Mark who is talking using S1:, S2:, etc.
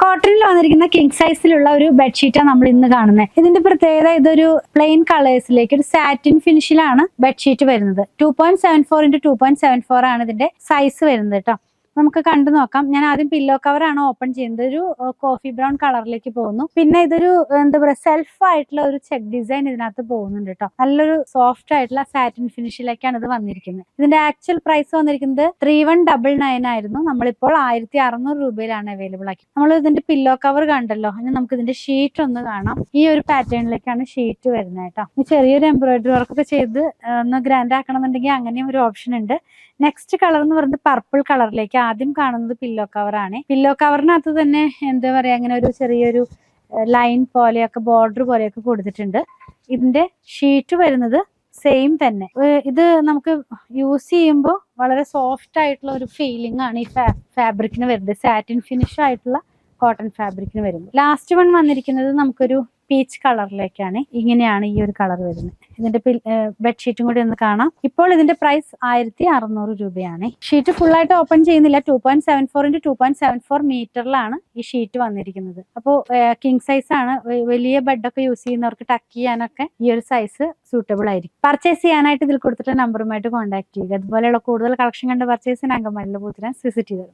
S1: കോട്ടണിൽ വന്നിരിക്കുന്ന കിങ് സൈസിലുള്ള ഒരു ബെഡ്ഷീറ്റാണ് നമ്മൾ ഇന്ന് കാണുന്നത്. ഇതിന്റെ പ്രത്യേകത ഇതൊരു പ്ലെയിൻ കളേഴ്സിലേക്ക് ഒരു സാറ്റിൻ ഫിനിഷിലാണ് ബെഡ്ഷീറ്റ് വരുന്നത്. 2.74x2.74 ആണ് ഇതിന്റെ സൈസ് വരുന്നത് കേട്ടോ. നമുക്ക് കണ്ടു നോക്കാം. ഞാൻ ആദ്യം പില്ലോ കവർ ആണ് ഓപ്പൺ ചെയ്യുന്നത്. ഒരു കോഫി ബ്രൗൺ കളറിലേക്ക് പോകുന്നു. പിന്നെ ഇതൊരു എന്താ പറയുക സെൽഫ് ആയിട്ടുള്ള ഒരു ചെക്ക് ഡിസൈൻ ഇതിനകത്ത് പോകുന്നുണ്ട് കേട്ടോ. നല്ലൊരു സോഫ്റ്റ് ആയിട്ടുള്ള സാറ്റിൻ ഫിനിഷിലേക്കാണ് ഇത് വന്നിരിക്കുന്നത്. ഇതിന്റെ ആക്ച്വൽ പ്രൈസ് വന്നിരിക്കുന്നത് 3199 ആയിരുന്നു. നമ്മളിപ്പോൾ 1600 രൂപയിലാണ് അവൈലബിൾ ആക്കി. നമ്മൾ ഇതിന്റെ പില്ലോ കവർ കണ്ടല്ലോ. ഇനി നമുക്ക് ഇതിന്റെ ഷീറ്റ് ഒന്ന് കാണാം. ഈ ഒരു പാറ്റേണിലേക്കാണ് ഷീറ്റ് വരുന്നത് കേട്ടോ. ചെറിയൊരു എംബ്രോയിഡറി വർക്ക് ഒക്കെ ചെയ്ത് ഒന്ന് ഗ്രാൻഡ് ആക്കണം എന്നുണ്ടെങ്കിൽ അങ്ങനെയും ഒരു ഓപ്ഷൻ ഉണ്ട്. നെക്സ്റ്റ് കളർ എന്ന് പറയുന്നത് പർപ്പിൾ കളറിലേക്ക്. ആദ്യം കാണുന്നത് പില്ലോ കവർ ആണ്. പില്ലോ കവറിനകത്ത് തന്നെ എന്താ പറയാ അങ്ങനെ ഒരു ചെറിയൊരു ലൈൻ പോലെയൊക്കെ ബോർഡർ പോലെയൊക്കെ കൊടുത്തിട്ടുണ്ട്. ഇതിന്റെ ഷീറ്റ് വരുന്നത് സെയിം തന്നെ. ഇത് നമുക്ക് യൂസ് ചെയ്യുമ്പോൾ വളരെ സോഫ്റ്റ് ആയിട്ടുള്ള ഒരു ഫീലിംഗ് ആണ് ഈ ഫാബ്രിക്കിന് വരുന്നത്. സാറ്റിൻ ഫിനിഷ് ആയിട്ടുള്ള കോട്ടൺ ഫാബ്രിക്കിന് വരുന്നത്. ലാസ്റ്റ് വൺ വന്നിരിക്കുന്നത് നമുക്കൊരു പീച്ച് കളറിലേക്കാണ്. ഇങ്ങനെയാണ് ഈ ഒരു കളർ വരുന്നത്. ഇതിന്റെ ബെഡ്ഷീറ്റും കൂടി ഒന്ന് കാണാം. ഇപ്പോൾ ഇതിന്റെ പ്രൈസ് 1600 രൂപയാണ്. ഷീറ്റ് ഫുൾ ആയിട്ട് ഓപ്പൺ ചെയ്യുന്നില്ല. 2.74x2.74 മീറ്ററിലാണ് ഈ ഷീറ്റ് വന്നിരിക്കുന്നത്. അപ്പോൾ കിങ് സൈസ് ആണ്. വലിയ ബെഡൊക്കെ യൂസ് ചെയ്യുന്നവർക്ക് ടക്ക് ചെയ്യാനൊക്കെ ഈ ഒരു സൈസ് സൂട്ടബിൾ ആയിരിക്കും. പർച്ചേസ് ചെയ്യാനായിട്ട് ഇതിൽ കൊടുത്തിട്ട് നമ്പറുമായിട്ട് കോൺടാക്ട് ചെയ്യുക. അതുപോലെയുള്ള കൂടുതൽ കളക്ഷൻ കണ്ട് പർച്ചേസിന് അങ്കമാലിയിലെ ബൂത്തിനെ വിസിറ്റ് ചെയ്തത്.